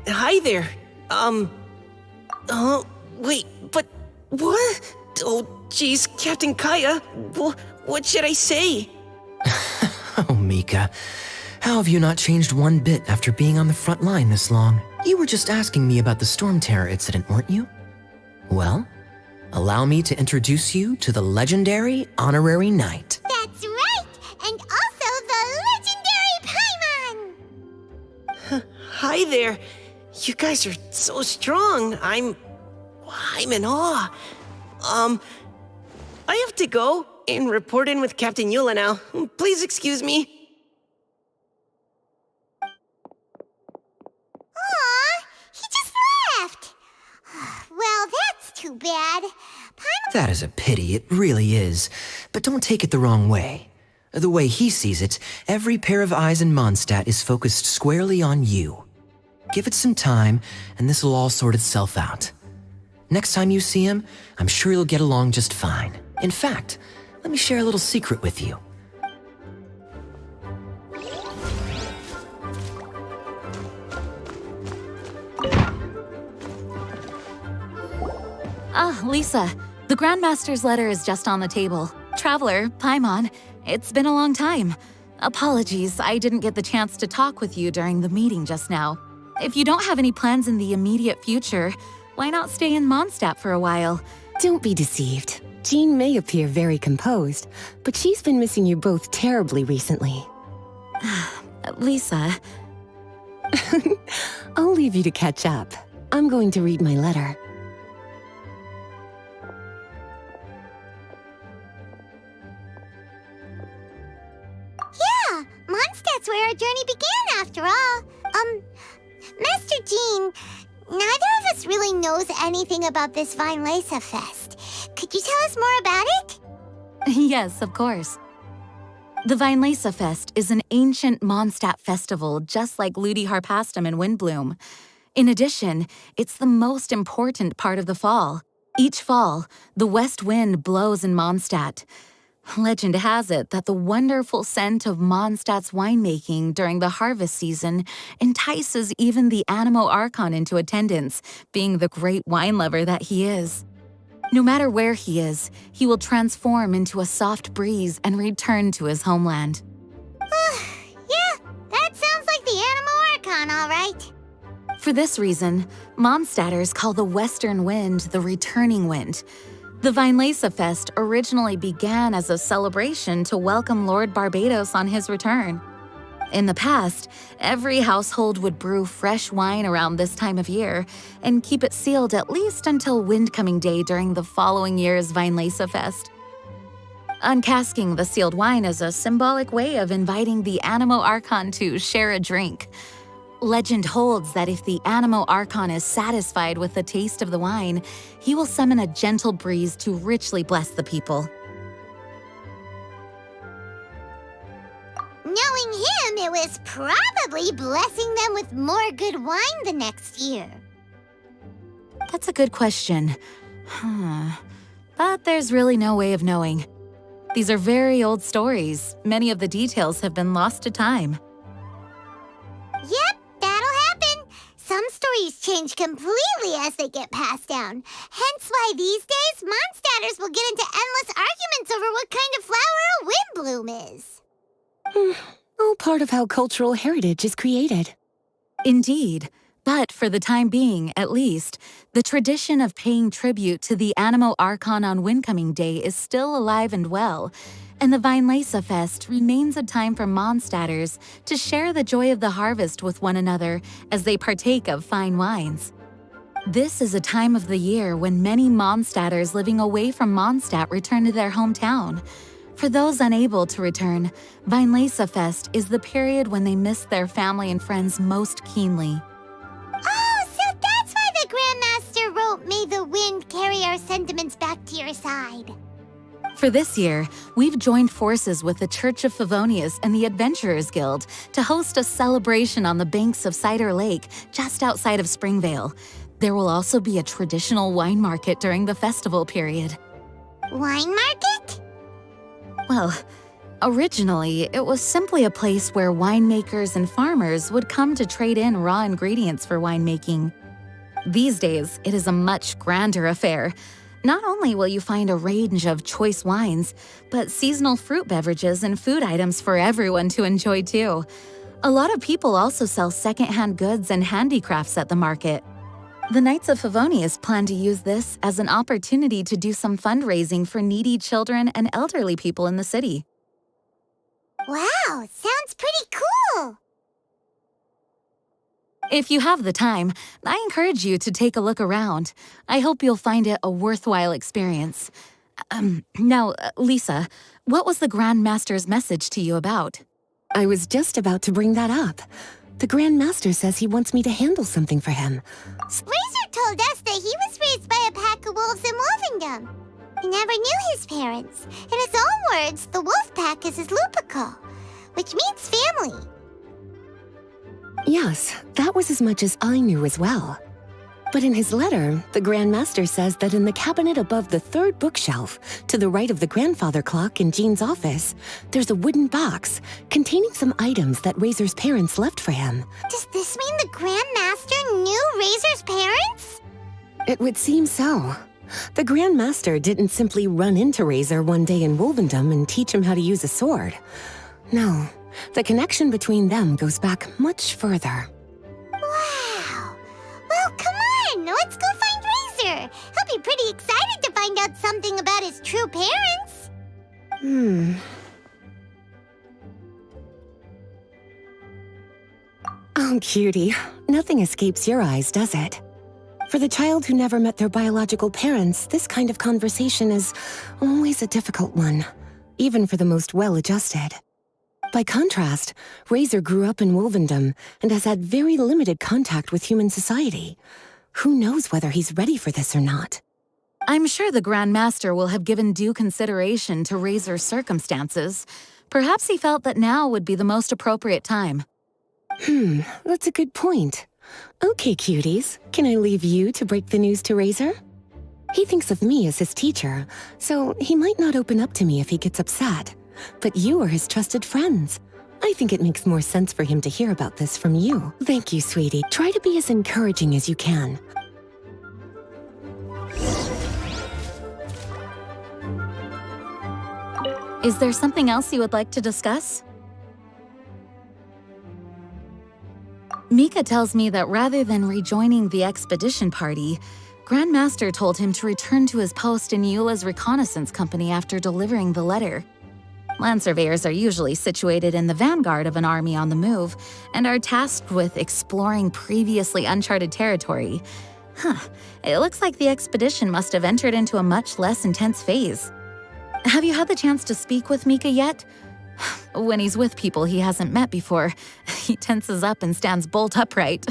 Hi there. Wait, but what? Oh, geez, Captain Kaya, what should I say? Oh, Mika. How have you not changed one bit after being on the front line this long? You were just asking me about the Storm Terror incident, weren't you? Well, allow me to introduce you to the legendary Honorary Knight. That's right! And also the legendary Paimon! Hi there. You guys are so strong. I'm in awe. I have to go and report in with Captain Yula now. Please excuse me. Aw, he just left! Well, that's too bad. Paimon... That is a pity, it really is. But don't take it the wrong way. The way he sees it, every pair of eyes in Mondstadt is focused squarely on you. Give it some time, and this will all sort itself out. Next time you see him, I'm sure you'll get along just fine. In fact, let me share a little secret with you. Lisa, the Grandmaster's letter is just on the table. Traveler, Paimon, it's been a long time. Apologies, I didn't get the chance to talk with you during the meeting just now. If you don't have any plans in the immediate future, why not stay in Mondstadt for a while? Don't be deceived. Jean may appear very composed, but she's been missing you both terribly recently. Lisa... I'll leave you to catch up. I'm going to read my letter. Yeah, Mondstadt's where our journey began after all. Master Jean, neither of us really knows anything about this Vinelesa Fest. Could you tell us more about it? Yes, of course. The Vinelesa Fest is an ancient Mondstadt festival just like Ludi Harpastum and Windbloom. In addition, it's the most important part of the fall. Each fall, the west wind blows in Mondstadt. Legend has it that the wonderful scent of Mondstadt's winemaking during the harvest season entices even the Animo Archon into attendance, being the great wine lover that he is. No matter where he is, he will transform into a soft breeze and return to his homeland. Yeah, that sounds like the Animo Archon, all right. For this reason, Mondstadters call the western wind the returning wind. The Vinelesa Fest originally began as a celebration to welcome Lord Barbados on his return. In the past, every household would brew fresh wine around this time of year and keep it sealed at least until Windcoming Day during the following year's Vinelesa Fest. Uncasking the sealed wine is a symbolic way of inviting the Animo Archon to share a drink. Legend holds that if the Animo Archon is satisfied with the taste of the wine, he will summon a gentle breeze to richly bless the people. Knowing him, it was probably blessing them with more good wine the next year. That's a good question. But there's really no way of knowing. These are very old stories. Many of the details have been lost to time. Yep, that'll happen. Some stories change completely as they get passed down. Hence why these days, Mondstadters will get into endless arguments over what kind of flower a windbloom is. All part of how cultural heritage is created. Indeed. But for the time being, at least, the tradition of paying tribute to the Animo Archon on Windcoming Day is still alive and well, and the Vinelesa Fest remains a time for Mondstadters to share the joy of the harvest with one another as they partake of fine wines. This is a time of the year when many Mondstadters living away from Mondstadt return to their hometown. For those unable to return, Vinelesa Fest is the period when they miss their family and friends most keenly. Oh, so that's why the Grandmaster wrote, "May the wind carry our sentiments back to your side." For this year, we've joined forces with the Church of Favonius and the Adventurers Guild to host a celebration on the banks of Cider Lake, just outside of Springvale. There will also be a traditional wine market during the festival period. Wine market? Well, Originally, it was simply a place where winemakers and farmers would come to trade in raw ingredients for winemaking. These days, it is a much grander affair. Not only will you find a range of choice wines, but seasonal fruit beverages and food items for everyone to enjoy too. A lot of people also sell secondhand goods and handicrafts at the market. The Knights of Favonius plan to use this as an opportunity to do some fundraising for needy children and elderly people in the city. Wow, sounds pretty cool! If you have the time, I encourage you to take a look around. I hope you'll find it a worthwhile experience. Now, Lisa, what was the Grand Master's message to you about? I was just about to bring that up. The Grand Master says he wants me to handle something for him. Razor told us that he was raised by a pack of wolves in Wolvendom. He never knew his parents. In his own words, the wolf pack is his lupical, which means family. Yes, that was as much as I knew as well. But in his letter, the Grand Master says that in the cabinet above the third bookshelf, to the right of the grandfather clock in Jean's office, there's a wooden box containing some items that Razor's parents left for him. Does this mean the Grand Master knew Razor's parents? It would seem so. The Grand Master didn't simply run into Razor one day in Wolvendom and teach him how to use a sword. No, the connection between them goes back much further. Wow! Well, come on! Let's go find Razor! He'll be pretty excited to find out something about his true parents! Oh, cutie. Nothing escapes your eyes, does it? For the child who never met their biological parents, this kind of conversation is always a difficult one, even for the most well-adjusted. By contrast, Razor grew up in Wolvendom and has had very limited contact with human society. Who knows whether he's ready for this or not? I'm sure the Grand Master will have given due consideration to Razor's circumstances. Perhaps he felt that now would be the most appropriate time. That's a good point. Okay, cuties, can I leave you to break the news to Razor? He thinks of me as his teacher, so he might not open up to me if he gets upset. But you are his trusted friends. I think it makes more sense for him to hear about this from you. Thank you, sweetie. Try to be as encouraging as you can. Is there something else you would like to discuss? Mika tells me that rather than rejoining the expedition party, Grandmaster told him to return to his post in Eula's reconnaissance company after delivering the letter. Land surveyors are usually situated in the vanguard of an army on the move and are tasked with exploring previously uncharted territory. It looks like the expedition must have entered into a much less intense phase. Have you had the chance to speak with Mika yet? When he's with people he hasn't met before, he tenses up and stands bolt upright.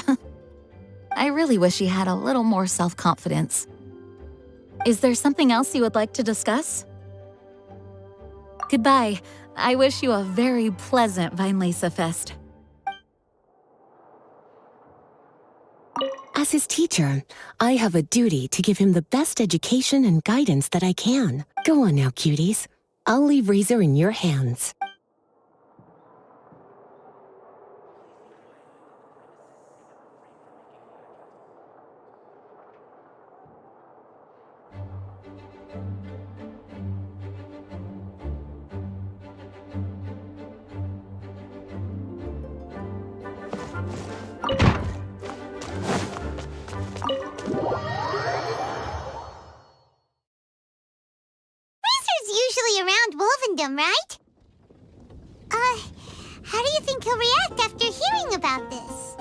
I really wish he had a little more self-confidence. Is there something else you would like to discuss? Goodbye. I wish you a very pleasant Weinlese Fest. As his teacher, I have a duty to give him the best education and guidance that I can. Go on now, cuties. I'll leave Razor in your hands. Usually around Wolvendom, right? How do you think he'll react after hearing about this?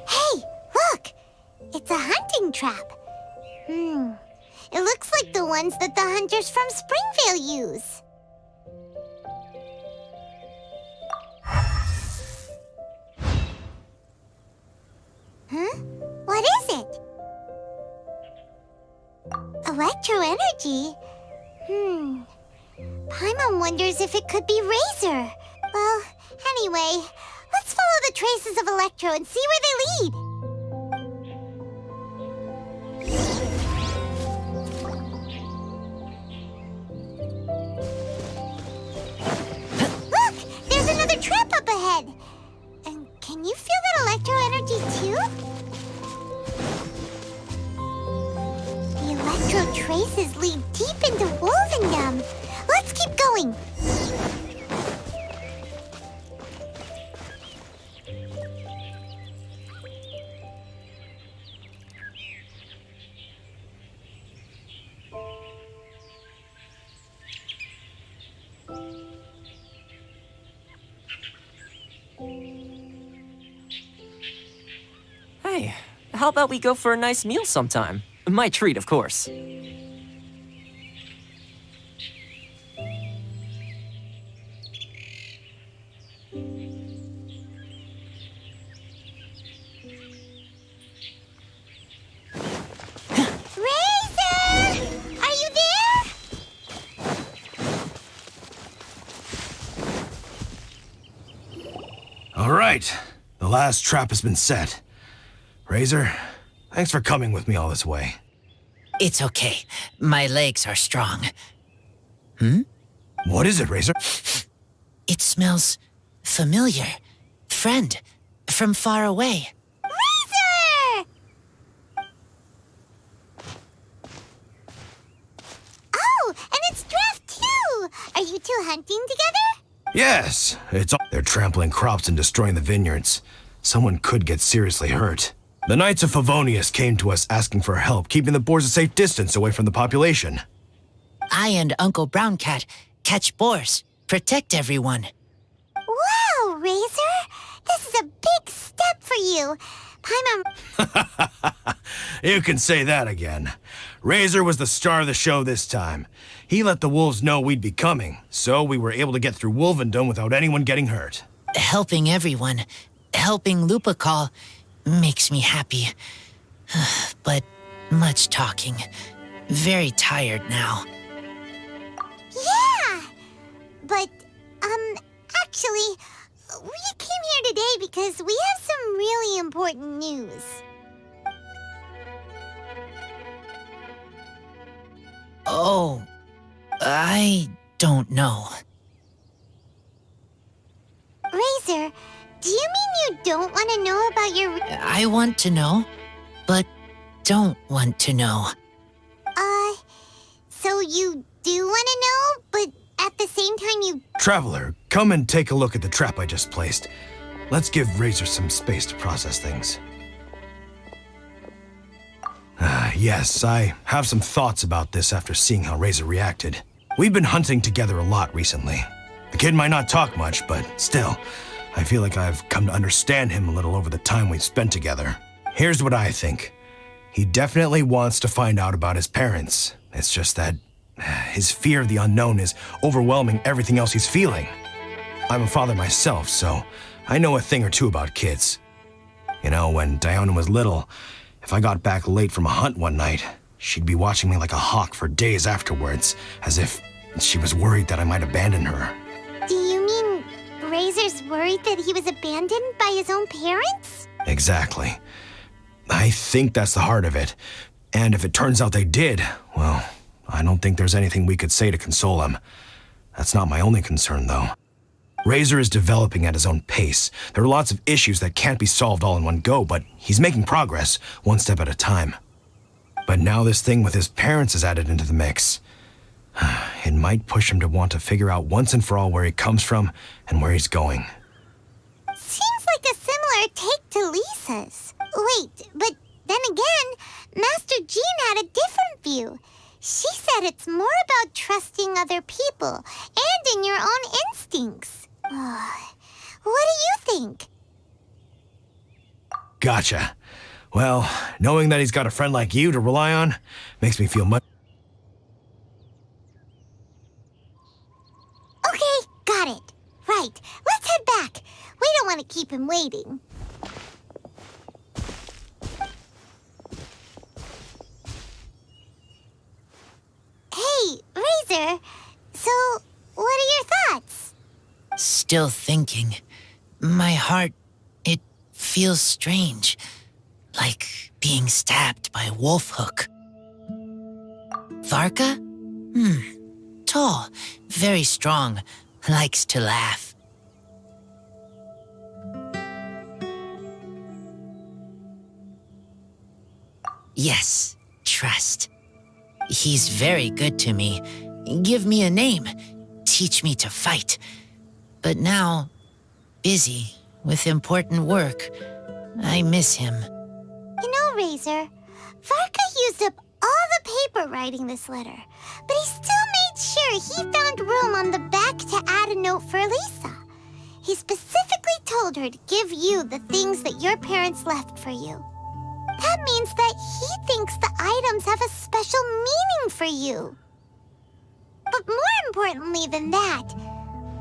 Hey, look! It's a hunting trap. It looks like the ones that the hunters from Springvale use. Huh? What is it? A Electro energy? Paimon wonders if it could be Razor. Well, anyway, let's follow the traces of Electro and see where they lead. Look! There's another trap up ahead! And can you feel that electro energy too? The electro traces lead deep into Wolvendom. Let's keep going! Hey, how about we go for a nice meal sometime? My treat, of course. Razor! Are you there? All right, the last trap has been set. Razor, thanks for coming with me all this way. It's okay. My legs are strong. What is it, Razor? It smells familiar. Friend, from far away. Razor! Oh, and it's Draft too! Are you two hunting together? Yes, they're trampling crops and destroying the vineyards. Someone could get seriously hurt. The Knights of Favonius came to us asking for help keeping the boars a safe distance away from the population. I and Uncle Brown Cat catch boars, protect everyone. Wow, Razor! This is a big step for you. Paimon... You can say that again. Razor was the star of the show this time. He let the wolves know we'd be coming, so we were able to get through Wolvendom without anyone getting hurt. Helping everyone, helping Lupercal, makes me happy. But much talking. Very tired now. Yeah! But, actually, we came here today because we have some really important news. Oh, I don't know. Razor, do you mean you don't want to know about your... I want to know, but don't want to know. So you do want to know, but at the same time you... Traveler, come and take a look at the trap I just placed. Let's give Razor some space to process things. Yes, I have some thoughts about this after seeing how Razor reacted. We've been hunting together a lot recently. The kid might not talk much, but still, I feel like I've come to understand him a little over the time we've spent together. Here's what I think. He definitely wants to find out about his parents. It's just that his fear of the unknown is overwhelming everything else he's feeling. I'm a father myself, so I know a thing or two about kids. You know, when Diana was little, if I got back late from a hunt one night, she'd be watching me like a hawk for days afterwards, as if she was worried that I might abandon her. Do you mean Razor's worried that he was abandoned by his own parents? Exactly. I think that's the heart of it. And if it turns out they did, well, I don't think there's anything we could say to console him. That's not my only concern, though. Razor is developing at his own pace. There are lots of issues that can't be solved all in one go, but he's making progress, one step at a time. But now this thing with his parents is added into the mix. It might push him to want to figure out once and for all where he comes from and where he's going. Seems like a similar take to Lisa's. Wait, but then again, Master Jean had a different view. She said it's more about trusting other people and in your own instincts. What do you think? Gotcha. Well, knowing that he's got a friend like you to rely on makes me feel much... Okay, got it. Right, let's head back. We don't want to keep him waiting. Razor. So, what are your thoughts? Still thinking. My heart, it feels strange. Like being stabbed by a wolf hook. Varka? Tall, very strong, likes to laugh. Yes, trust. He's very good to me. Give me a name. Teach me to fight. But now, busy with important work. I miss him. You know, Razor, Varka used up all the paper writing this letter, but he still made sure he found room on the back to add a note for Lisa. He specifically told her to give you the things that your parents left for you. That means that he thinks the items have a special meaning for you. But more importantly than that,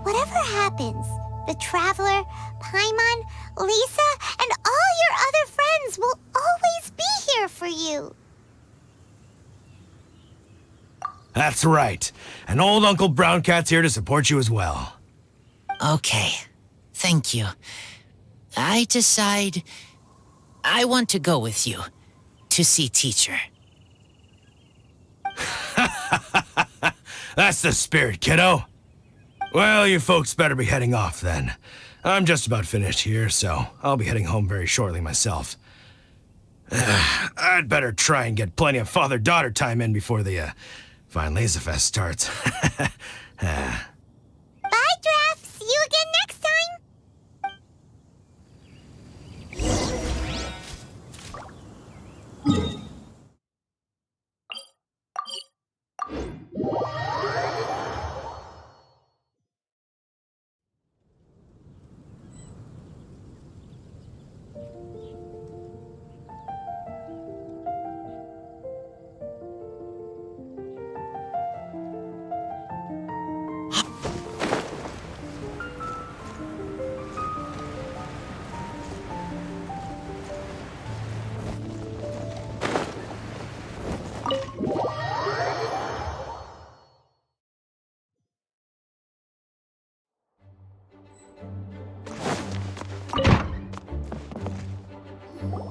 whatever happens, the Traveler, Paimon, Lisa, and all your other friends will always be here for you. That's right. And old Uncle Brown Cat's here to support you as well. Okay, thank you. I decide I want to go with you to see teacher. That's the spirit, kiddo. Well, you folks better be heading off then. I'm just about finished here, so I'll be heading home very shortly myself. I'd better try and get plenty of father-daughter time in before the Fine Laser Fest starts. Bye, Draf. See you again next time.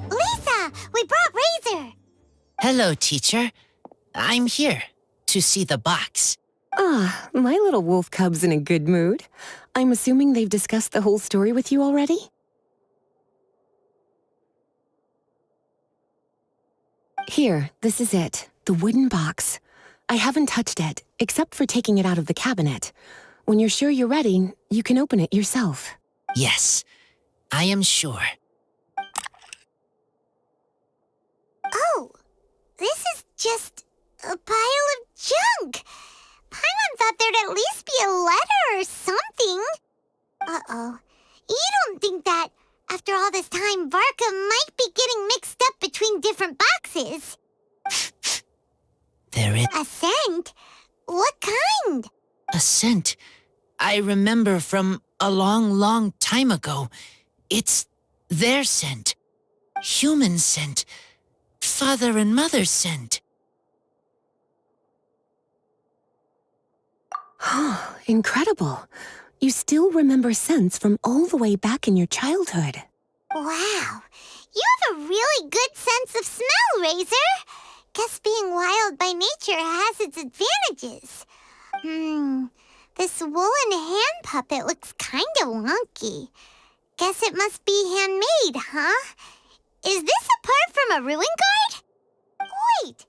Lisa, we brought Razor. Hello, teacher. I'm here to see the box. Ah, my little wolf cub's in a good mood. I'm assuming they've discussed the whole story with you already? Here, this is it. The wooden box. I haven't touched it, except for taking it out of the cabinet. When you're sure you're ready, you can open it yourself. Yes, I am sure. Oh, this is just a pile of junk. Paimon thought there'd at least be a letter or something. Uh-oh. You don't think that, after all this time, Varka might be getting mixed up between different boxes? There is A scent? What kind? a scent I remember from a long, long time ago. It's their scent. Human scent. Father and mother scent. Oh, incredible. You still remember scents from all the way back in your childhood. Wow. You have a really good sense of smell, Razor. Guess being wild by nature has its advantages. This woolen hand puppet looks kind of wonky. Guess it must be handmade, huh? Is this a part from a ruin guard? Wait.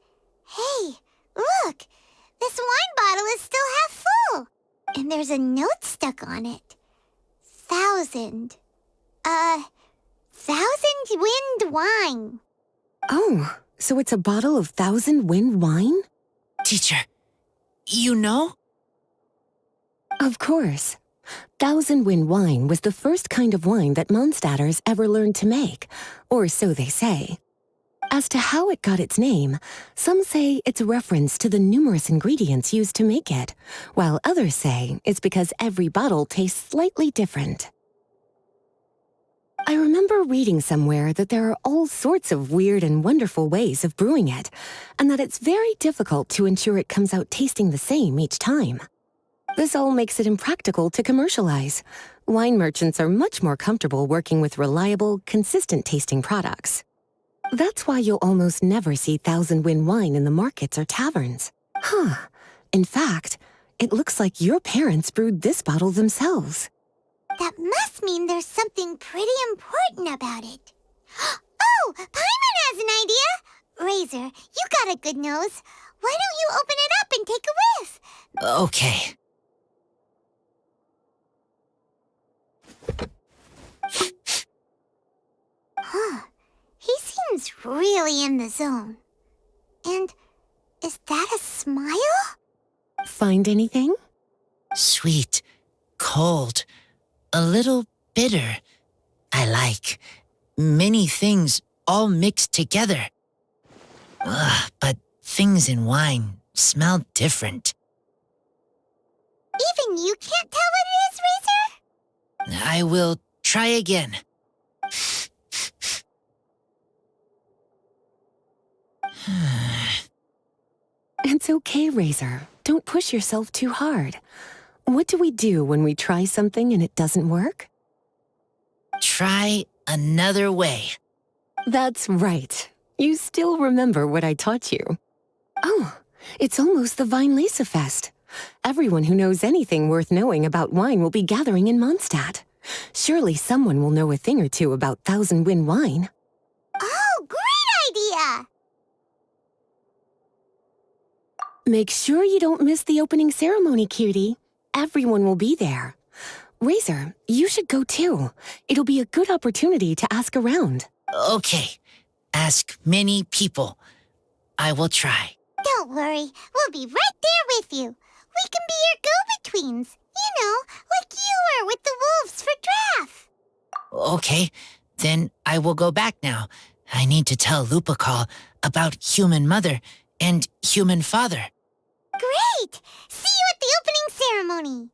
Hey, look. This wine bottle is still half full. And there's a note stuck on it. 1,000. 1,000 wind wine. Oh, so it's a bottle of 1,000 wind wine? Teacher, you know? Of course. 1,000 wind wine was the first kind of wine that Mondstadters ever learned to make, or so they say. As to how it got its name, some say it's a reference to the numerous ingredients used to make it, while others say it's because every bottle tastes slightly different. I remember reading somewhere that there are all sorts of weird and wonderful ways of brewing it, and that it's very difficult to ensure it comes out tasting the same each time. This all makes it impractical to commercialize. Wine merchants are much more comfortable working with reliable, consistent-tasting products. That's why you'll almost never see Thousand Wind wine in the markets or taverns. Huh. In fact, it looks like your parents brewed this bottle themselves. That must mean there's something pretty important about it. Oh, Paimon has an idea! Razor, you got a good nose. Why don't you open it up and take a whiff? Okay. Huh. He seems really in the zone. And is that a smile? Find anything? Sweet, cold, a little bitter. I like. Many things all mixed together. But things in wine smell different. Even you can't tell what it is, Razor? I will try again. It's okay, Razor. Don't push yourself too hard. What do we do when we try something and it doesn't work? Try another way. That's right. You still remember what I taught you. Oh, it's almost the Vinelasefest. Everyone who knows anything worth knowing about wine will be gathering in Mondstadt. Surely someone will know a thing or two about Thousand Wind wine. Oh, great idea! Make sure you don't miss the opening ceremony, cutie. Everyone will be there. Razor, you should go too. It'll be a good opportunity to ask around. Okay. Ask many people. I will try. Don't worry, we'll be right there with you. We can be your go-betweens. You know, like you were with the wolves for Draft. Okay, then I will go back now. I need to tell Lupacall about human mother and human father. Great! See you at the opening ceremony.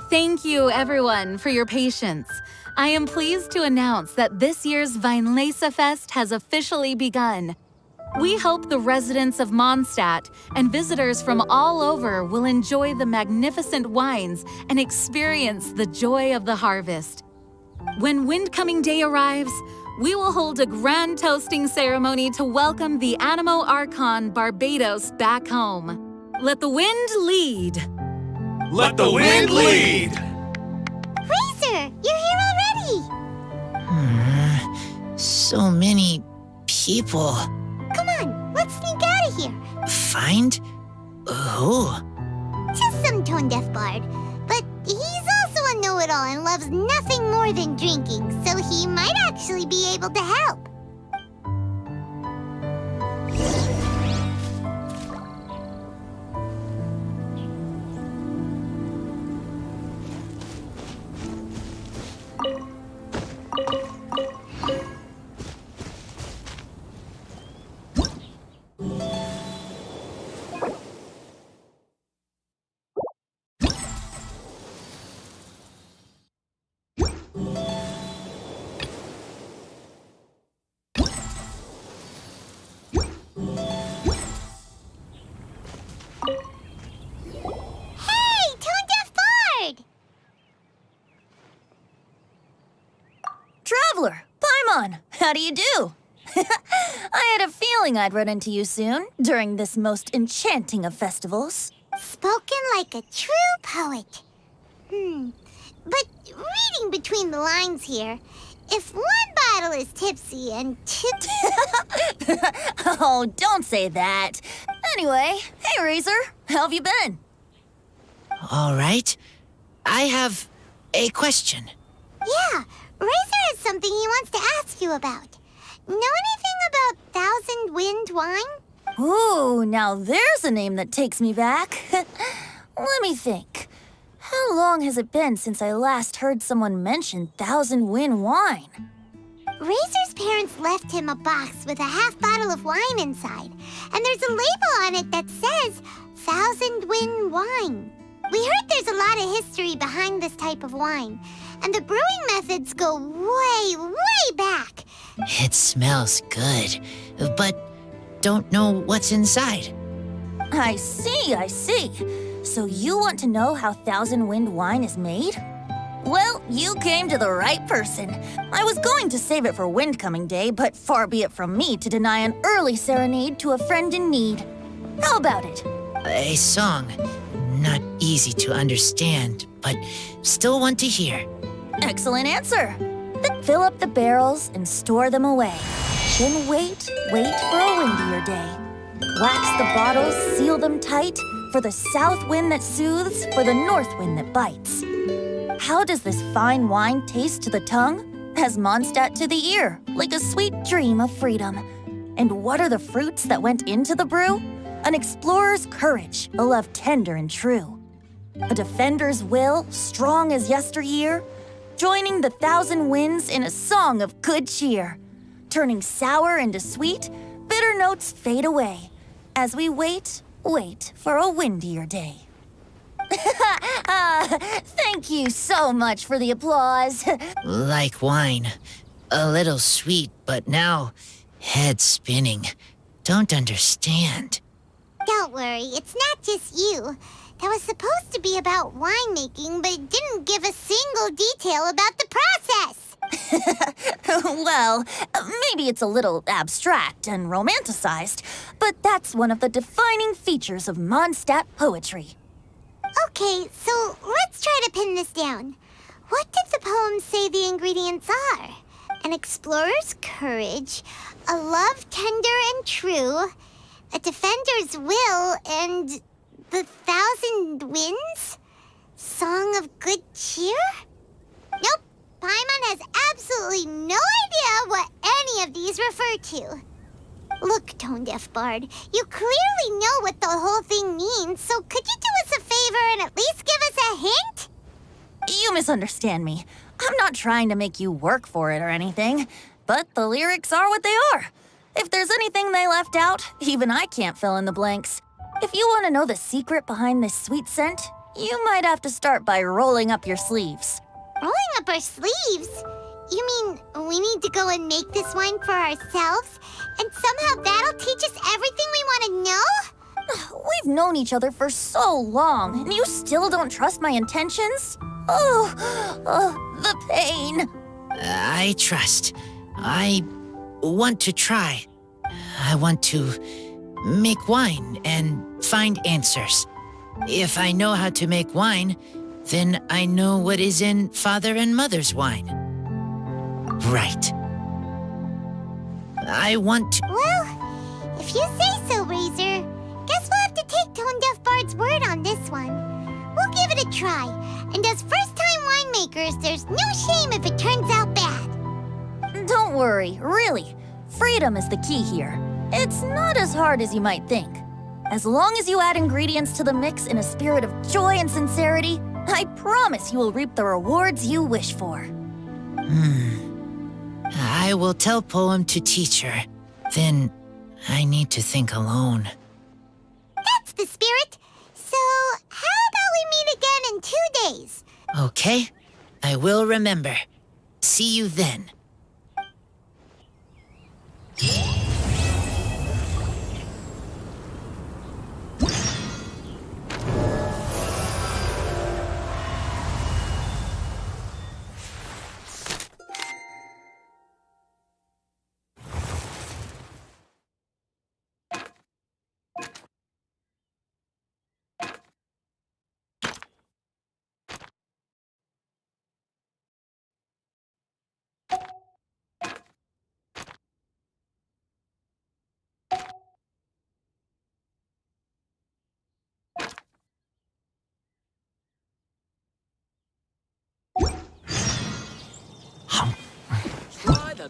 Thank you, everyone, for your patience. I am pleased to announce that this year's Fest has officially begun. We hope the residents of Mondstadt and visitors from all over will enjoy the magnificent wines and experience the joy of the harvest. When Windcoming Day arrives, we will hold a grand toasting ceremony to welcome the Animo Archon Barbados back home. Let the wind lead. Let the wind lead! Razor, you're here already! So many people. Come on, let's sneak out of here. Find? Who? Just some tone-deaf bard. But he's also a know-it-all and loves nothing more than drinking, so he might actually be able to help. Traveler, Paimon, how do you do? I had a feeling I'd run into you soon, during this most enchanting of festivals. Spoken like a true poet. But reading between the lines here, if one bottle is tipsy and two... Oh, don't say that. Anyway, hey Razor, how have you been? All right. I have a question. Yeah, Razor has something he wants to ask you about. Know anything about Thousand Wind wine? Ooh, now there's a name that takes me back. Let me think. How long has it been since I last heard someone mention Thousand Wind wine? Razor's parents left him a box with a half bottle of wine inside, and there's a label on it that says Thousand Wind wine. We heard there's a lot of history behind this type of wine, and the brewing methods go way, way back. It smells good, but don't know what's inside. I see. So you want to know how Thousand Wind wine is made? Well, you came to the right person. I was going to save it for Windcoming Day, but far be it from me to deny an early serenade to a friend in need. How about it? A song. Not easy to understand, but still want to hear. Excellent answer. Then fill up the barrels and store them away. Then wait for a windier day. Wax the bottles, seal them tight, for the south wind that soothes, for the north wind that bites. How does this fine wine taste to the tongue? As Mondstadt to the ear, like a sweet dream of freedom. And what are the fruits that went into the brew? An explorer's courage, a love tender and true. A defender's will, strong as yesteryear, joining the thousand winds in a song of good cheer. Turning sour into sweet, bitter notes fade away, as we wait for a windier day. Thank you so much for the applause. Like wine. A little sweet, but now head spinning. Don't understand. Don't worry, it's not just you. That was supposed to be about winemaking, but it didn't give a single detail about the process. Well, maybe it's a little abstract and romanticized, but that's one of the defining features of Mondstadt poetry. Okay, so let's try to pin this down. What did the poem say the ingredients are? An explorer's courage, a love tender and true, a defender's will, and the 1,000 winds? Song of good cheer? Nope, Paimon has absolutely no idea what any of these refer to. Look, Tone-Deaf Bard, you clearly know what the whole thing means, so could you do us a favor and at least give us a hint? You misunderstand me. I'm not trying to make you work for it or anything, but the lyrics are what they are. If there's anything they left out, even I can't fill in the blanks. If you want to know the secret behind this sweet scent, you might have to start by rolling up your sleeves. Rolling up our sleeves? You mean we need to go and make this wine for ourselves? And somehow that'll teach us everything we want to know? We've known each other for so long, and you still don't trust my intentions? Oh, the pain. I trust. I want to try. I want to make wine and find answers. If I know how to make wine, then I know what is in Father and Mother's wine. Right. I want to... Well, if you say so, Razor, guess we'll have to take Tone-Deaf Bard's word on this one. We'll give it a try, and as first-time winemakers, there's no shame if it turns out bad. Don't worry, really. Freedom is the key here. It's not as hard as you might think. As long as you add ingredients to the mix in a spirit of joy and sincerity, I promise you will reap the rewards you wish for. I will tell Poem to teacher. Then I need to think alone. That's the spirit. So, how about we meet again in 2 days? Okay, I will remember. See you then. Try the...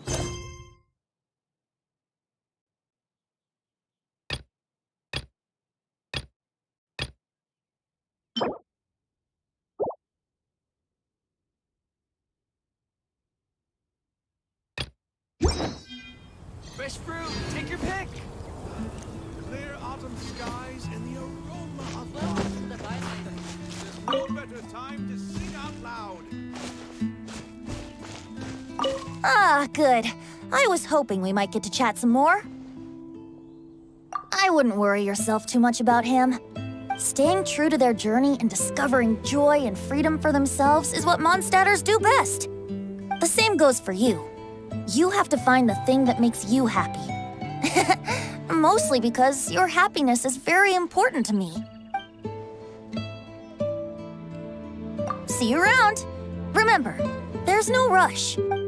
Fresh fruit, take your pick. Clear autumn skies and the aroma of wine. There's no better time to sing out loud. Ah, good. I was hoping we might get to chat some more. I wouldn't worry yourself too much about him. Staying true to their journey and discovering joy and freedom for themselves is what Mondstadters do best. The same goes for you. You have to find the thing that makes you happy. Mostly because your happiness is very important to me. See you around. Remember, there's no rush. Come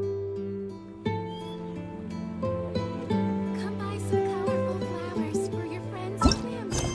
buy some colorful flowers for your friends and family.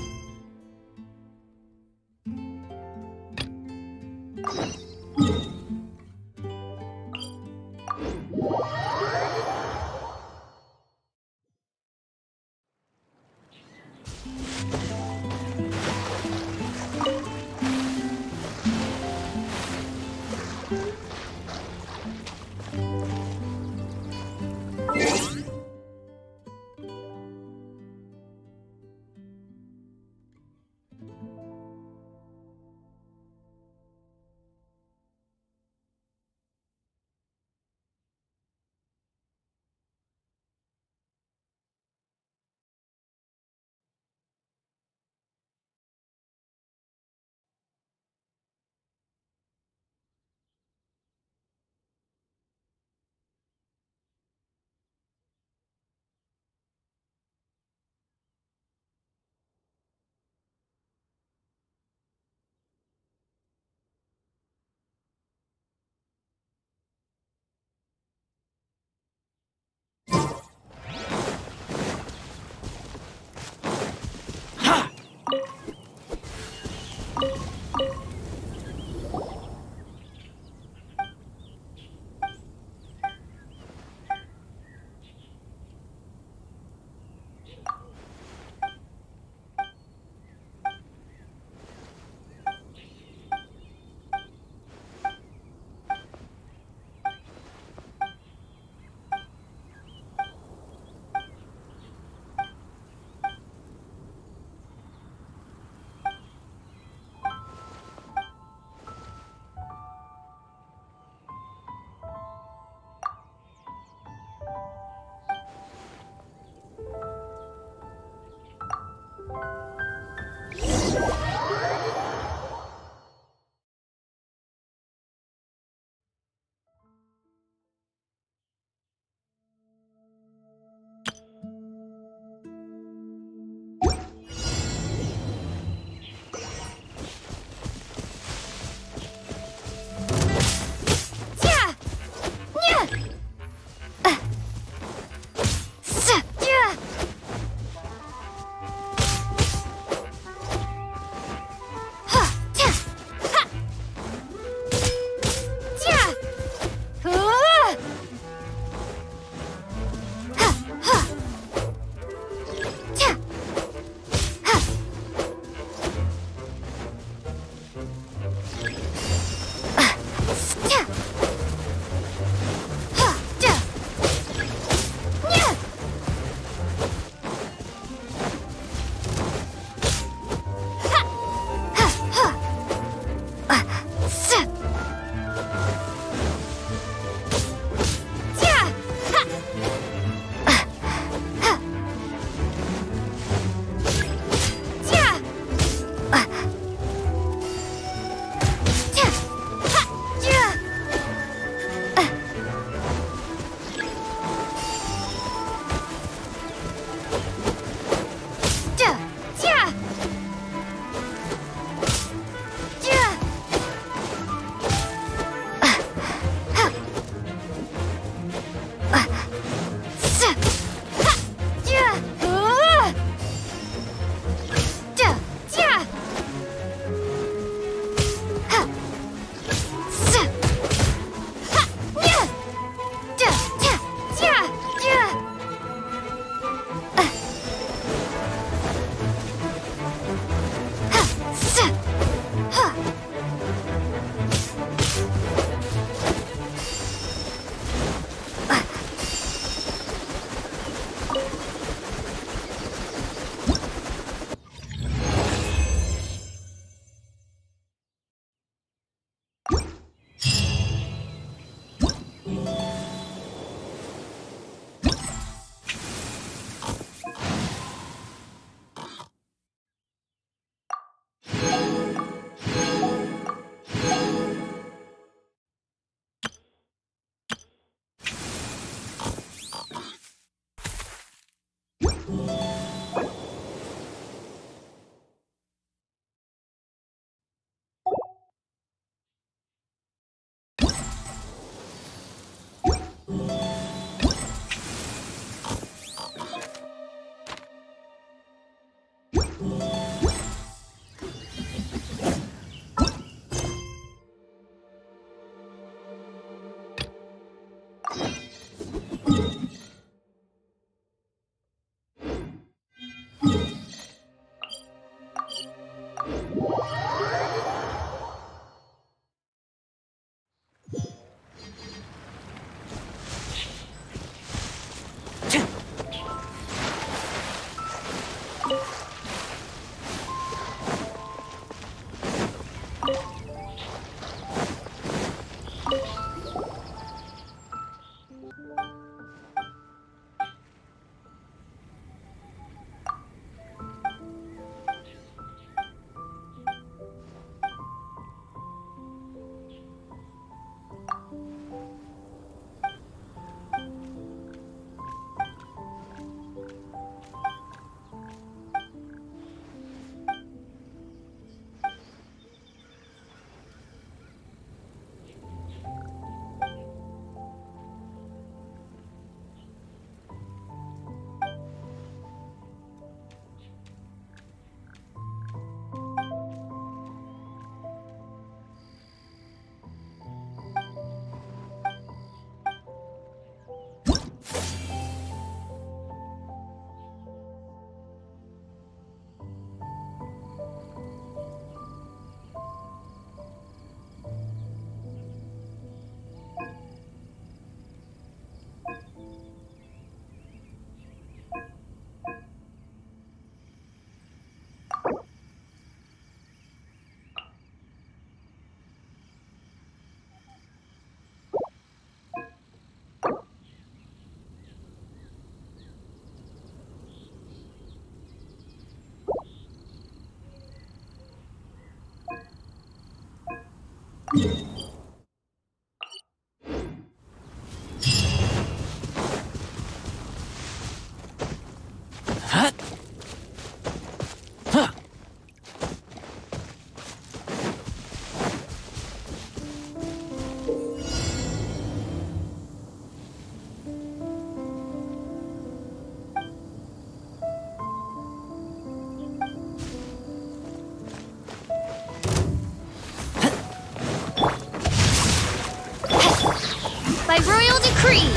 By royal decree,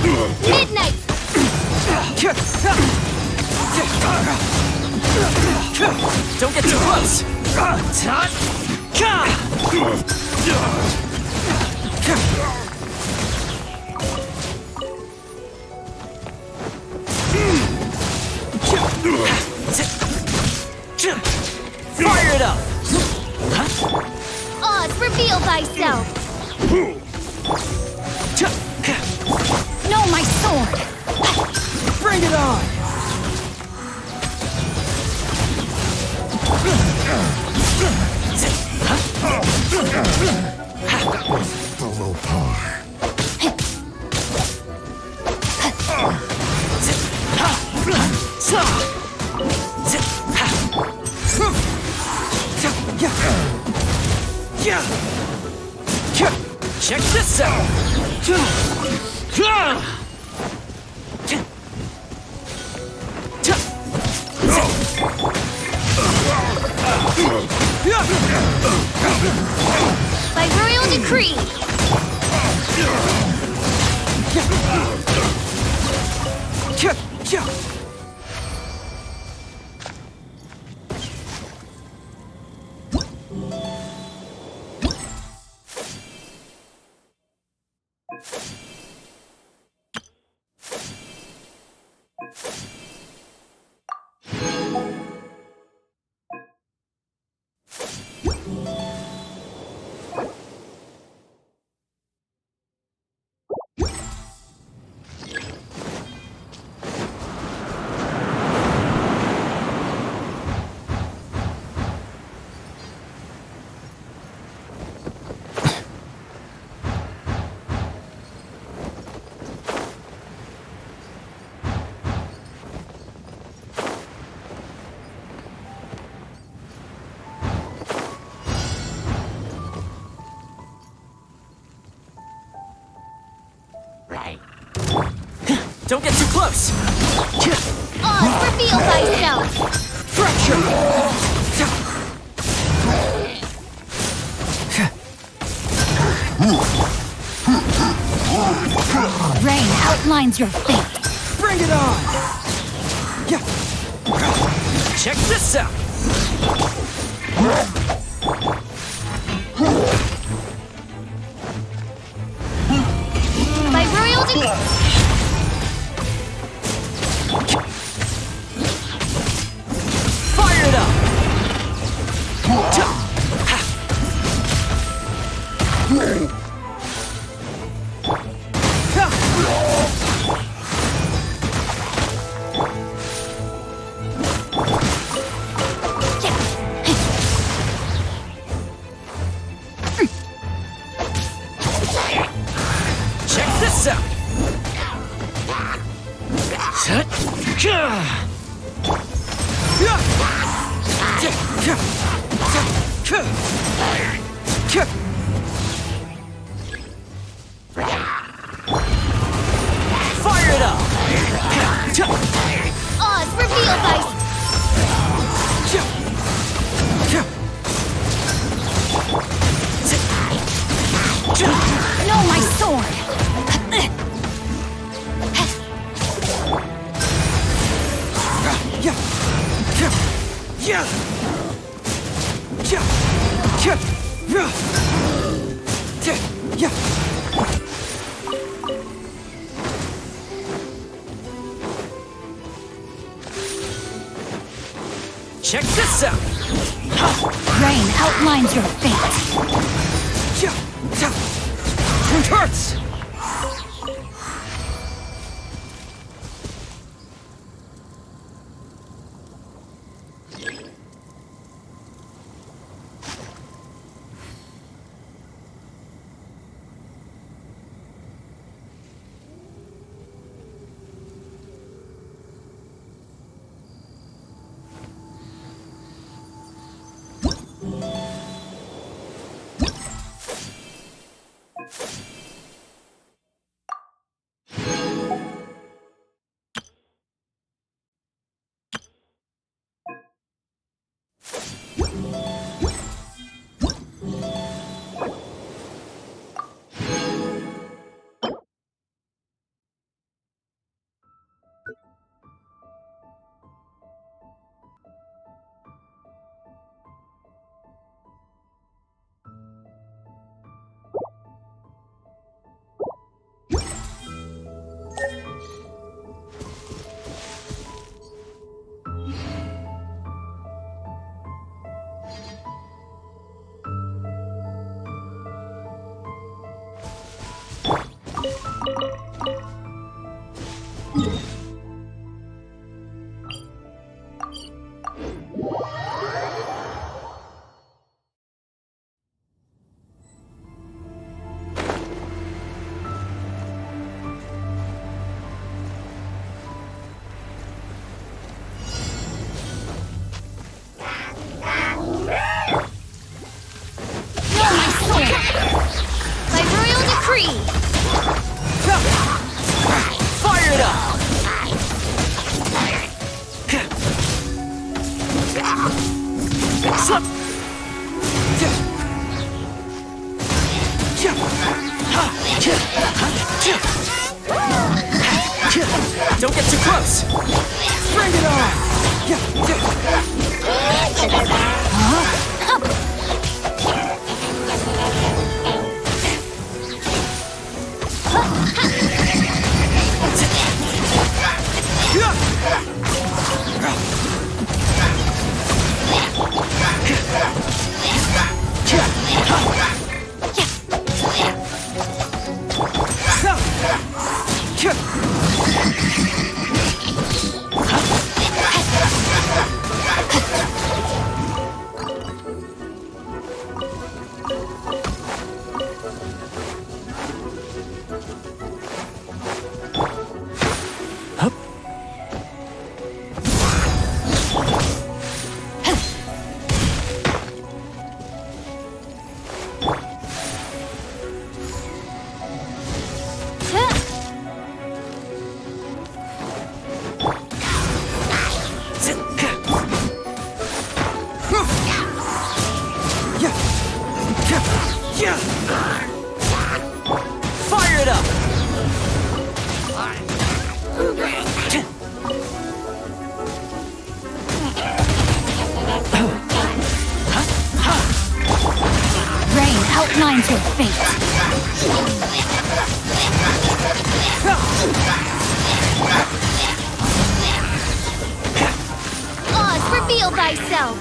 midnight. Don't get too close! Fire it up! Oz, reveal thyself. No, my sword. Bring it on! Below par. Check this out! By royal decree. Don't get too close! Oz, reveal thyself. Fracture! Rain outlines your fate. Bring it on! Check this out! By royal decree. Fire it up! Check this out! Fire it up! Oz, reveal thyself. No, my sword. Check this out! Rain outlines your fate. It hurts! Fire it up! Slip! Don't get too close! Bring it on! Mine to fate. Oz, reveal thyself.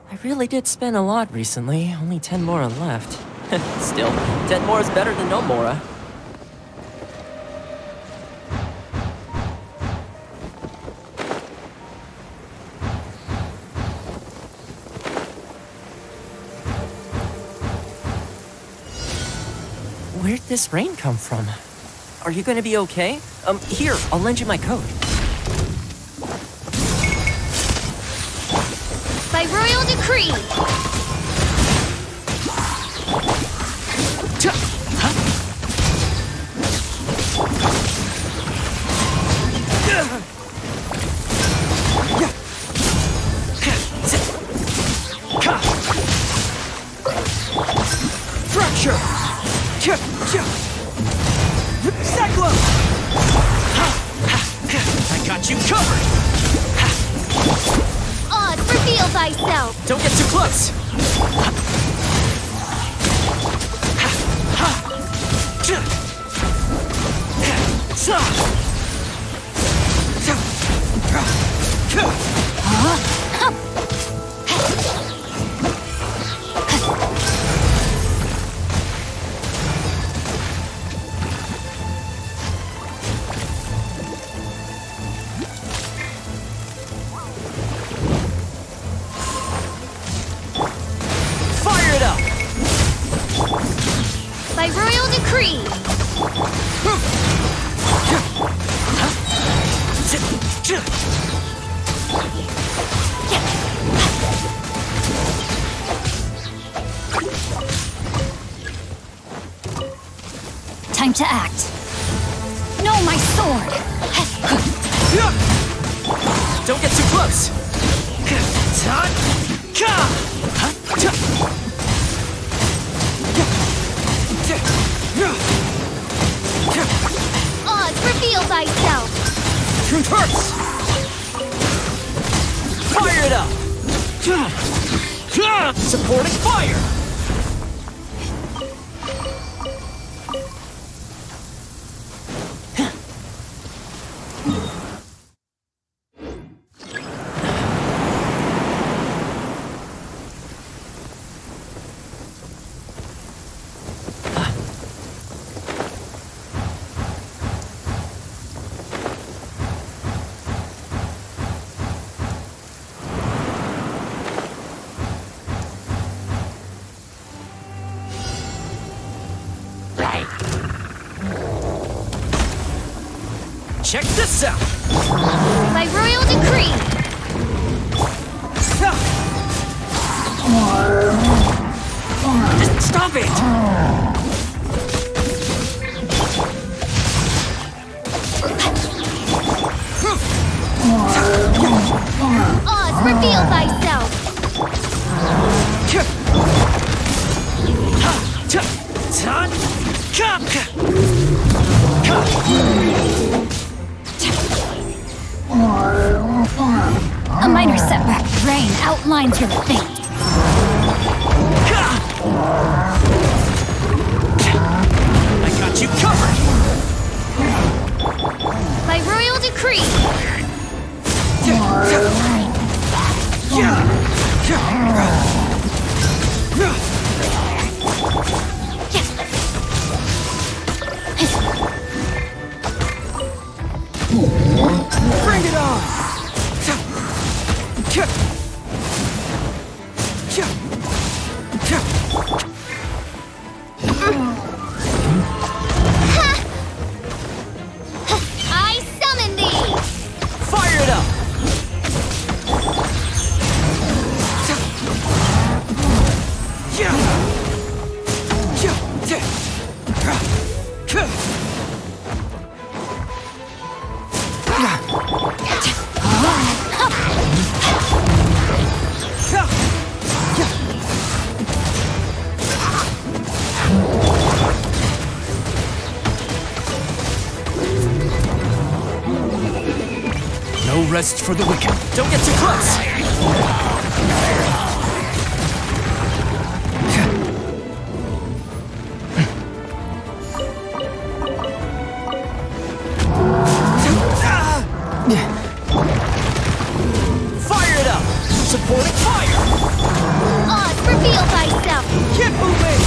I really did spend a lot recently. Only 10 Mora left. Still, 10 more is better than no Mora. Where'd this rain come from? Are you gonna be okay? Here, I'll lend you my coat. By royal decree. Fracture! Cyclone! I got you covered! Oz, reveal thyself. Don't get too close! Fire it up! By royal decree. Time to act. No, my sword. Don't get too close! Oz, reveal thyself. Truth hurts! Fire it up! Supporting fire! Check this out! By royal decree. Stop it! Oz, reveal thyself. A minor setback. Rain outlines your fate. I got you covered! By royal decree. Bring it on! I summon thee. Fire it up! No rest for the wicked. Don't get too close! Fire it up! Supporting fire! Oz, reveal thyself. Keep moving!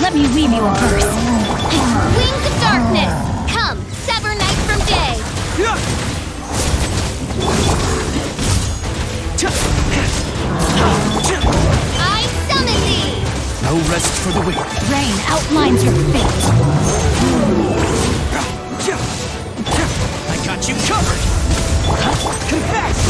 Let me weave you a verse. Wings of darkness. Come, sever night from day. I summon thee. No rest for the wicked. Rain outlines your fate. I got you covered! Confess!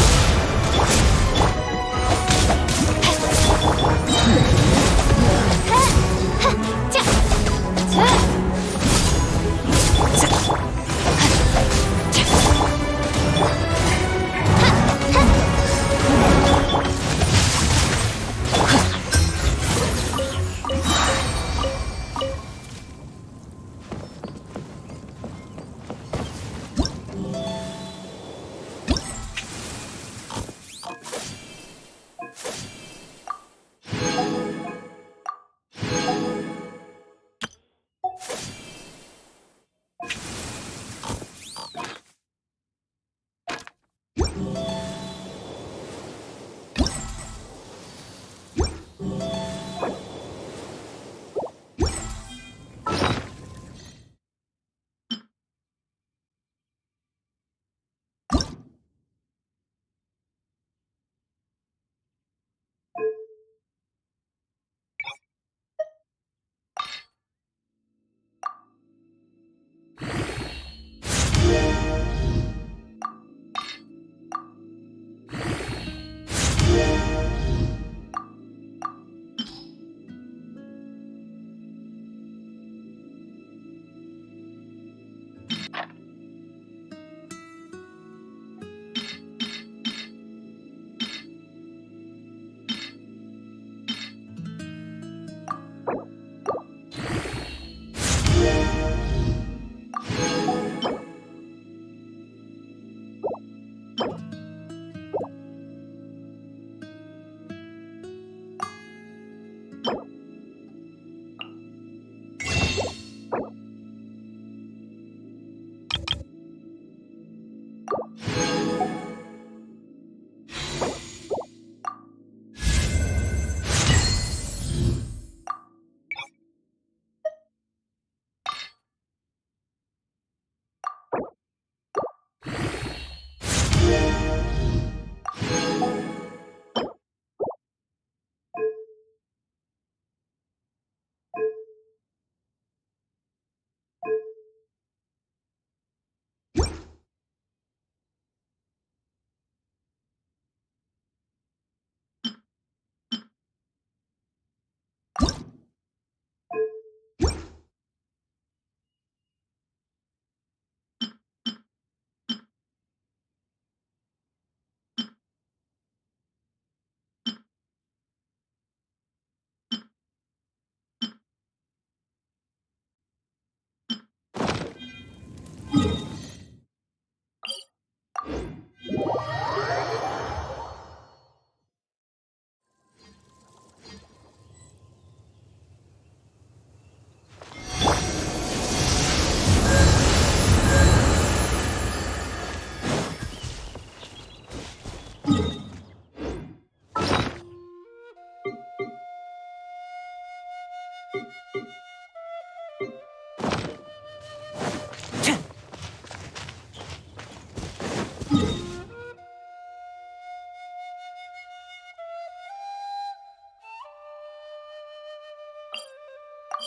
All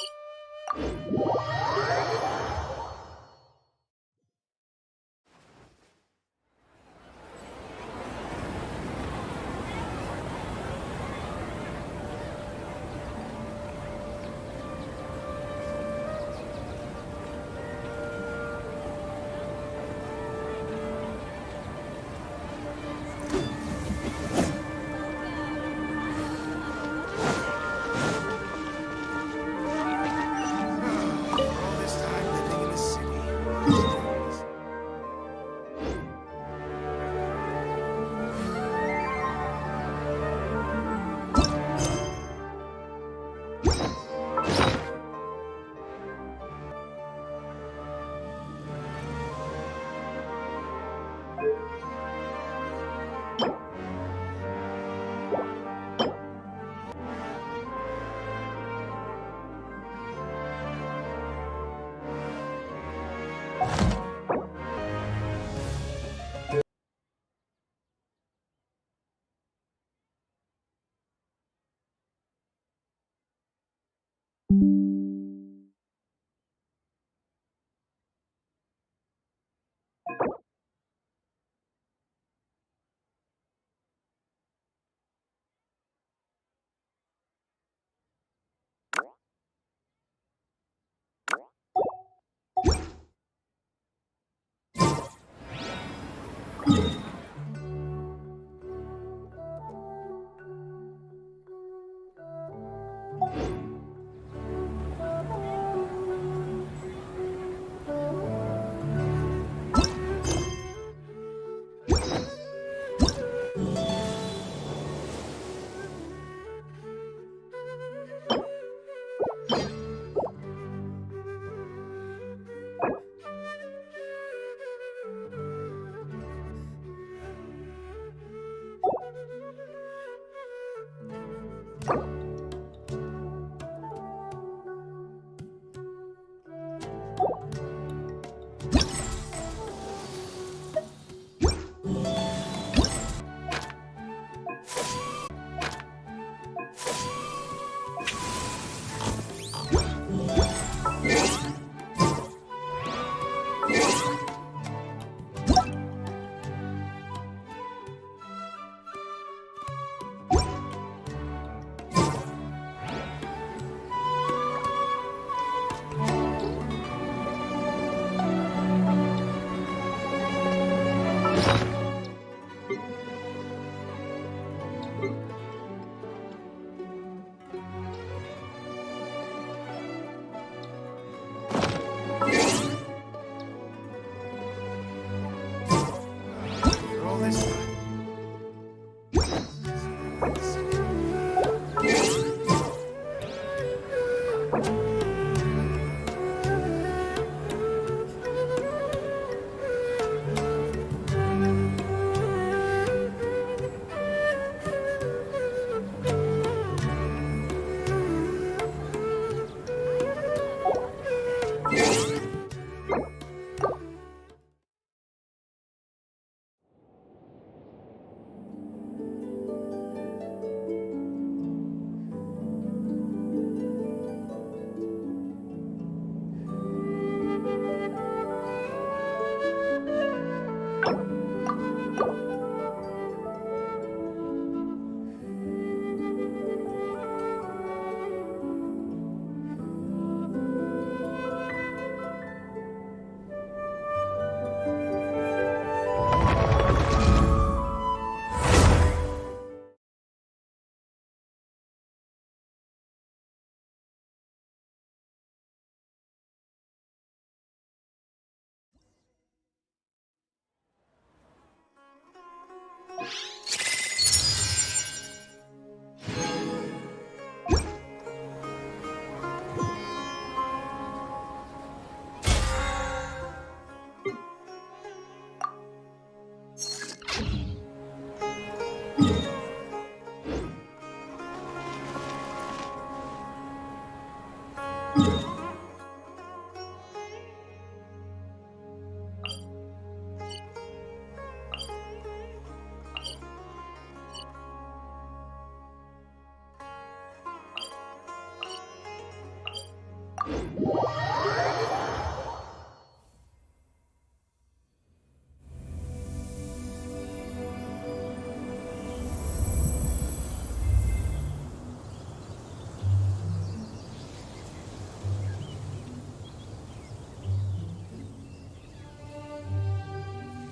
this time living in the city.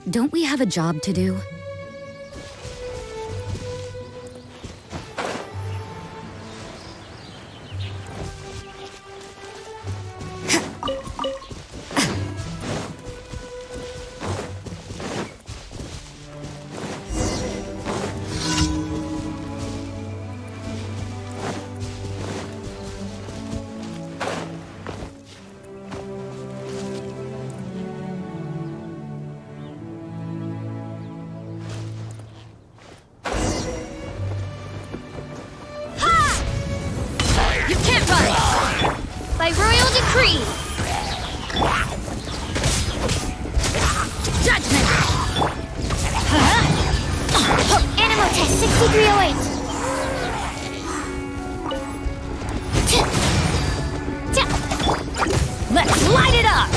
Don't we have a job to do? By royal decree! Judgment! Animal test 6308! Let's light it up!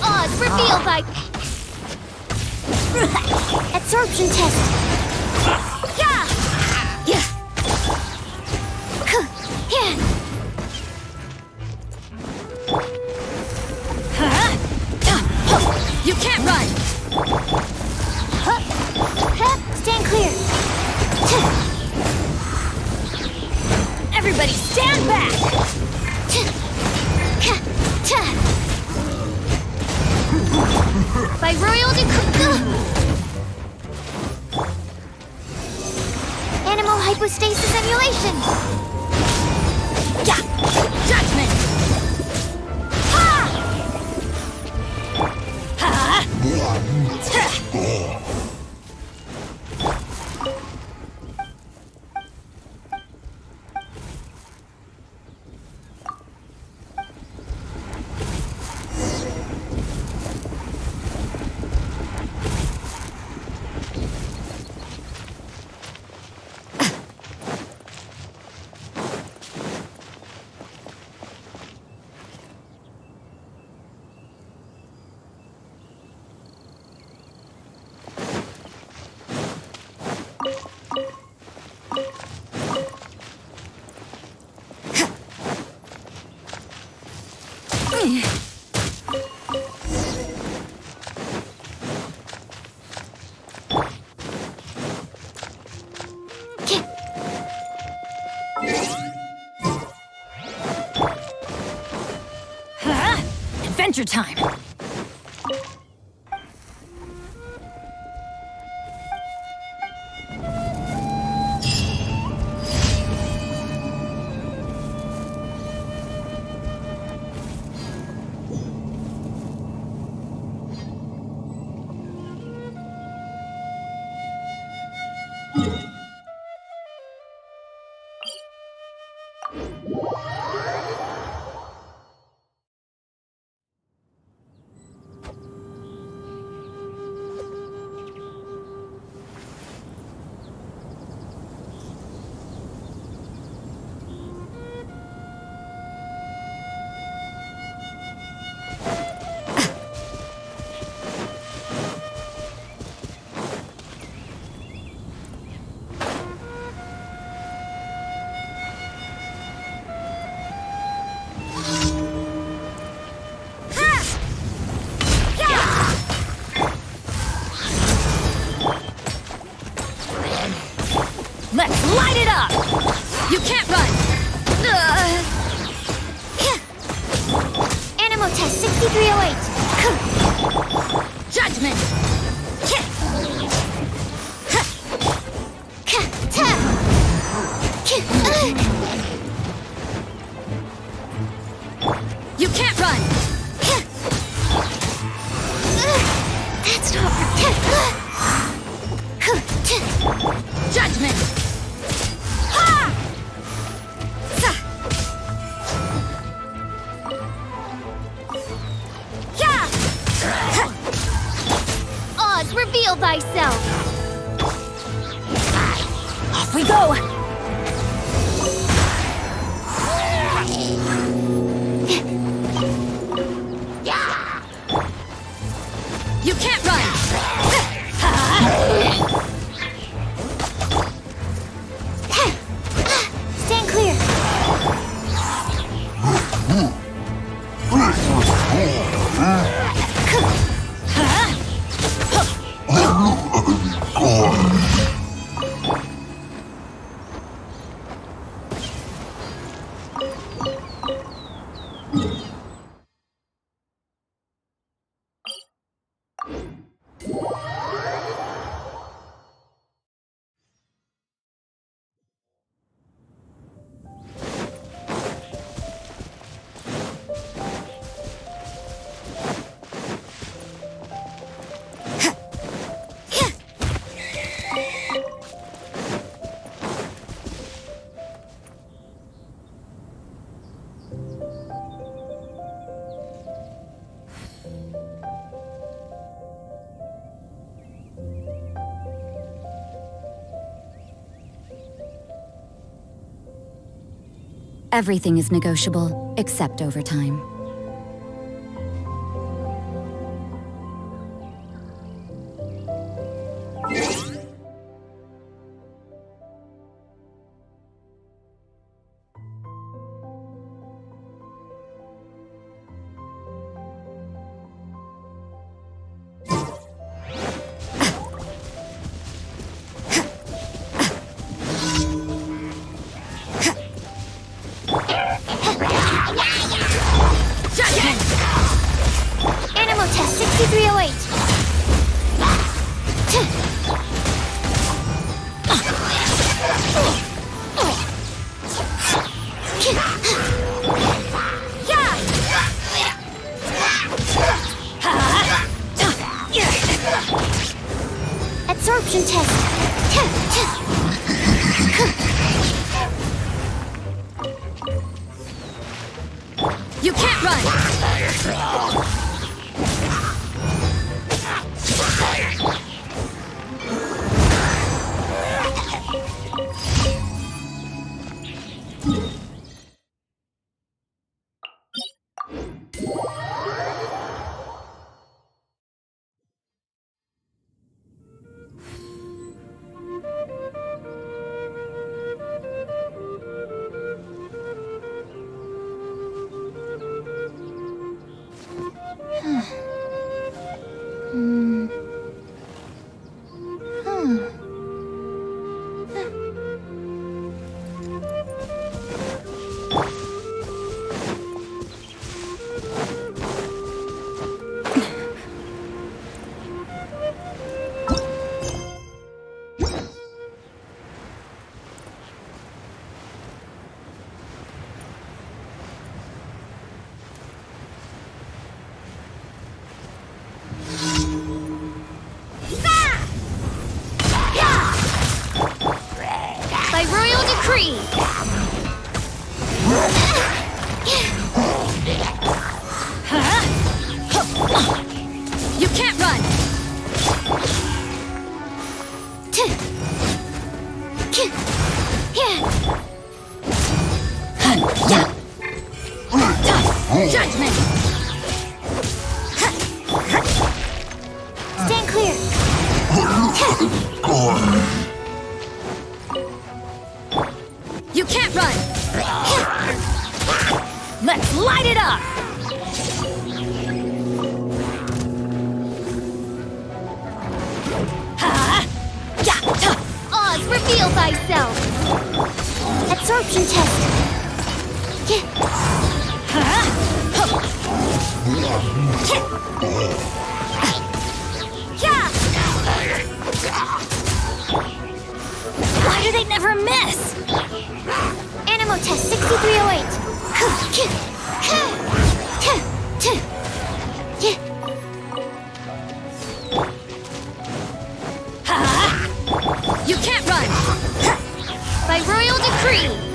Odds revealed by absorption test. Yeah. Yeah. Yeah. You can't run. Stand clear. Everybody stand back. By royal decree. Animal hypostasis emulation. Yeah. Judgment. Ha! Ha! Adventure time! light it up! You can't run! Animal test 6308. Judgment! You can't run! That's not Judgment! Ha! Oz, reveal thyself. Off we go! You can't run! Stand clear. Everything is negotiable, except overtime. Animal test 6308. Absorption test. You can't run! By royal decree. You can't run! Judgment! Stand clear. You can't run! Let's light it up! Oz, reveal Reveal thyself! Absorption test! Why do they never miss? Animo test 6308. You can't run! By royal decree!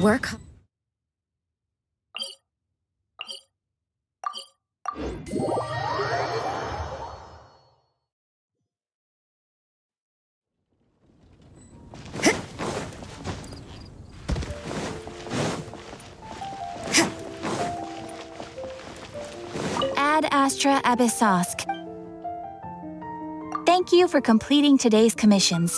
Work. Ad Astra Abyssosk. Thank you for completing today's commissions.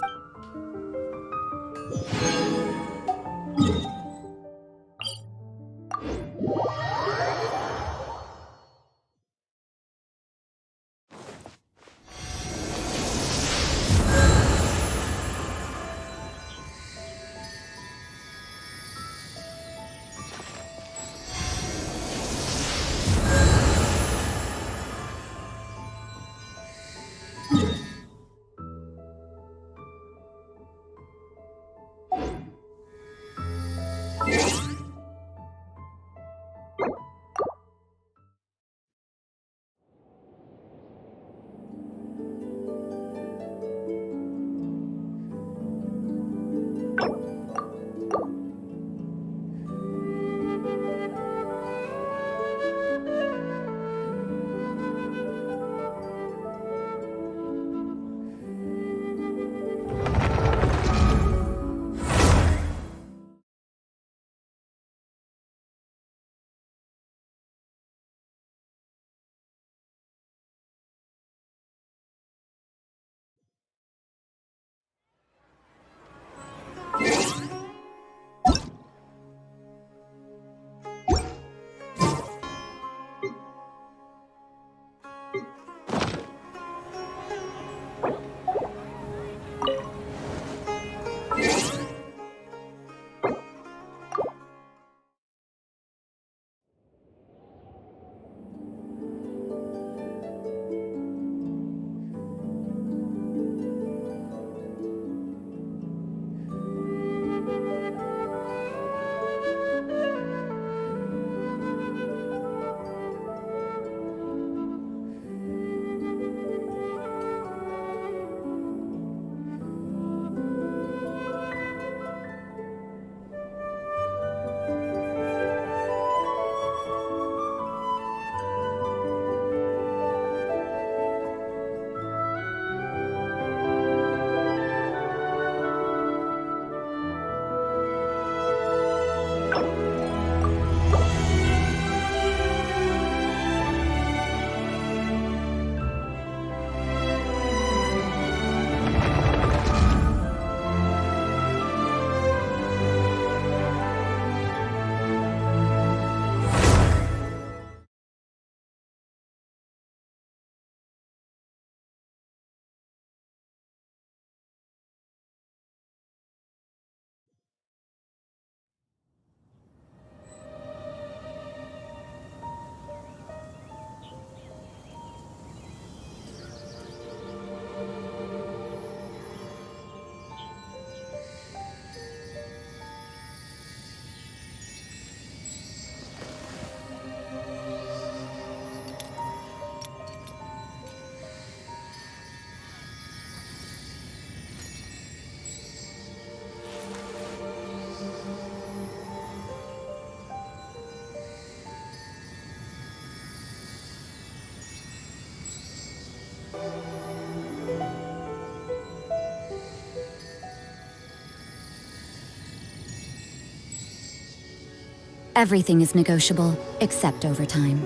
Everything is negotiable, except overtime.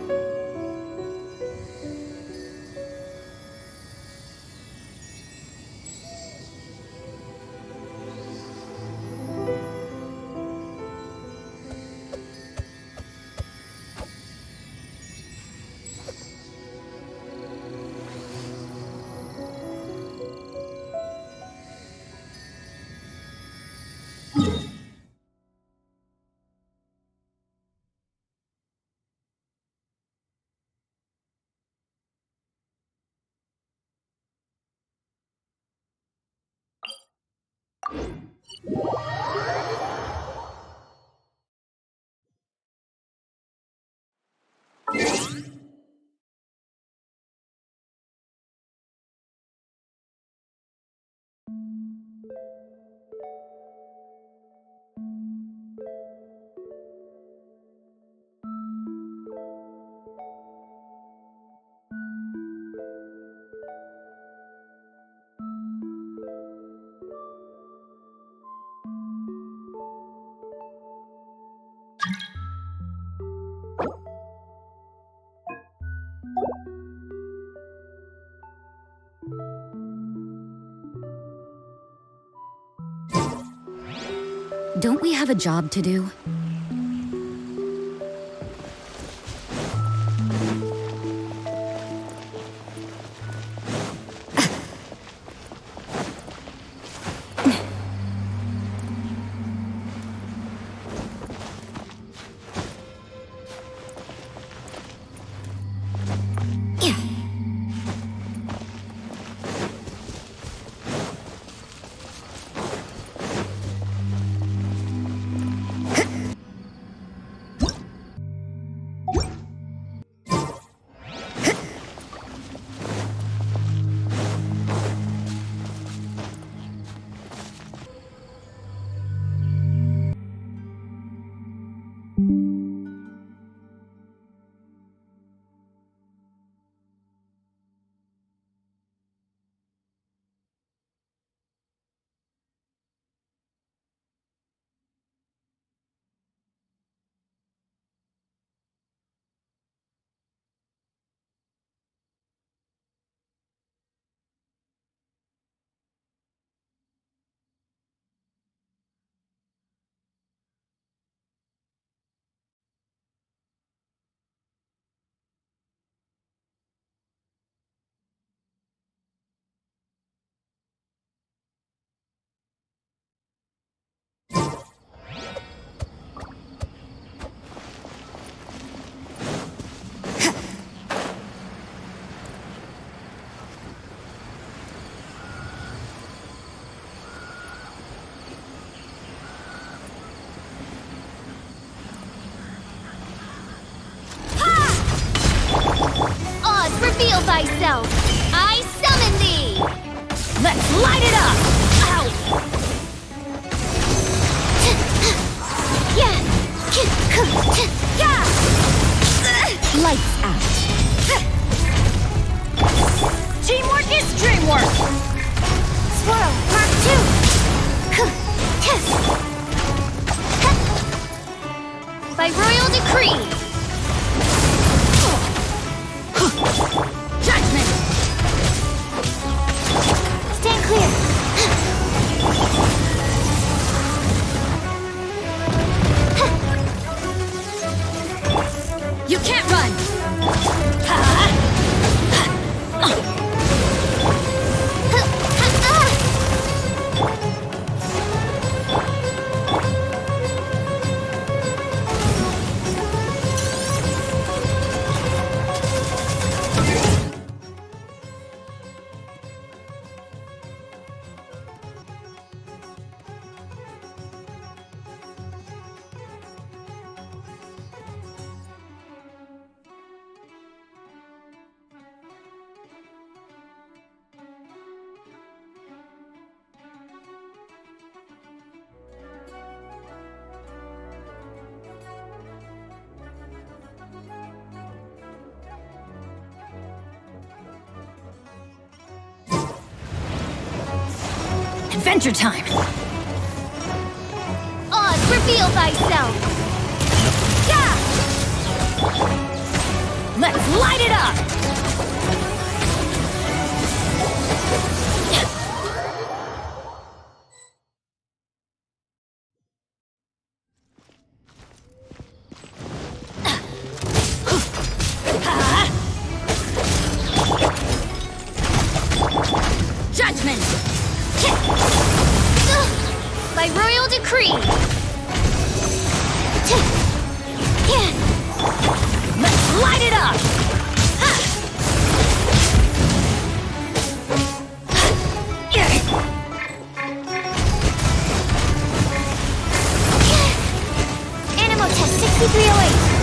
Don't we have a job to do? Reveal thyself! I summon thee! Let's light it up! Ow! Yeah! Lights out. Teamwork is dreamwork! Swirl, Mark 2! By royal decree! Judgment! Stand clear! You can't run! Adventure time! Oz, reveal thyself! Let's light it up! Judgment! By royal decree! Let's light it up! Animal test 6308.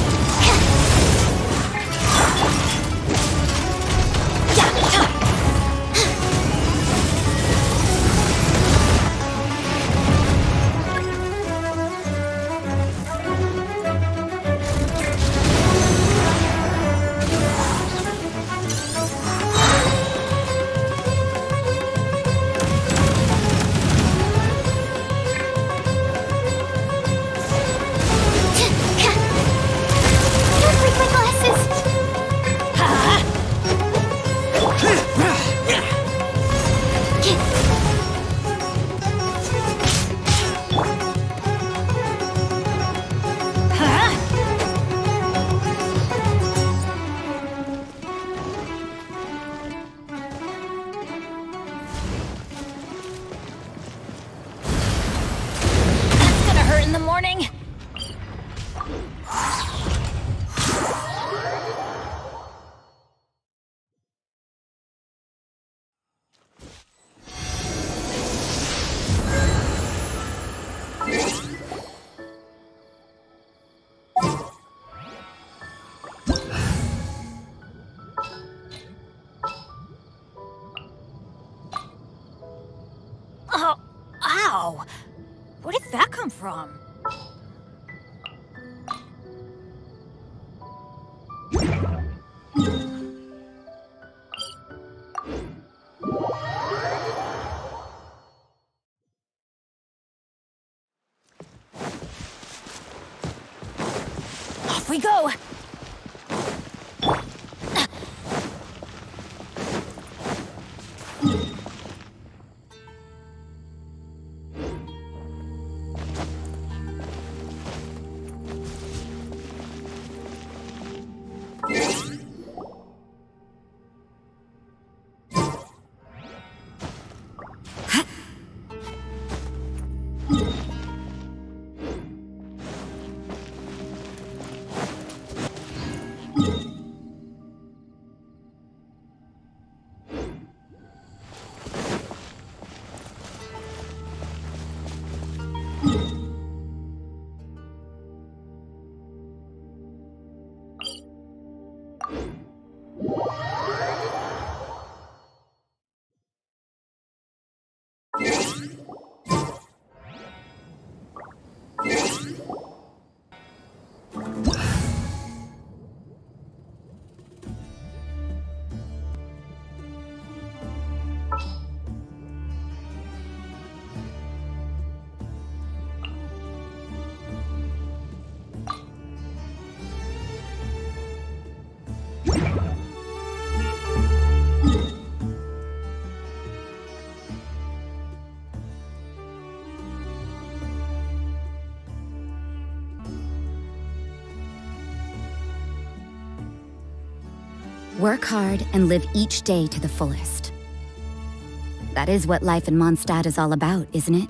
Ow! Where did that come from? Off we go! Work hard and live each day to the fullest. That is what life in Mondstadt is all about, isn't it?